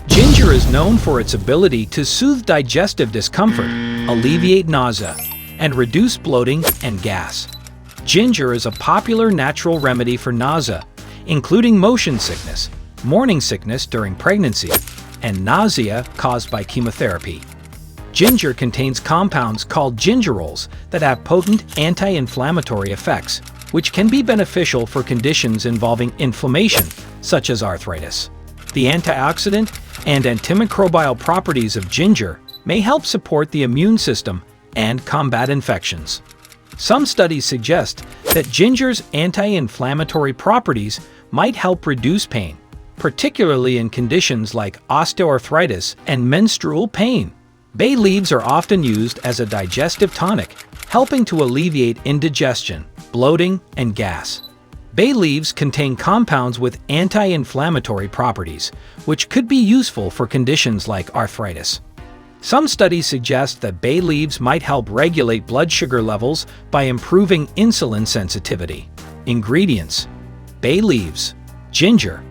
Ginger is known for its ability to soothe digestive discomfort, alleviate nausea, and reduce bloating and gas. Ginger is a popular natural remedy for nausea, including motion sickness, morning sickness during pregnancy, and nausea caused by chemotherapy. Ginger contains compounds called gingerols that have potent anti-inflammatory effects, which can be beneficial for conditions involving inflammation, such as arthritis. The antioxidant and antimicrobial properties of ginger may help support the immune system and combat infections. Some studies suggest that ginger's anti-inflammatory properties might help reduce pain, particularly in conditions like osteoarthritis and menstrual pain. Bay leaves are often used as a digestive tonic, helping to alleviate indigestion, bloating, and gas. Bay leaves contain compounds with anti-inflammatory properties, which could be useful for conditions like arthritis. Some studies suggest that bay leaves might help regulate blood sugar levels by improving insulin sensitivity. Ingredients: bay leaves, ginger,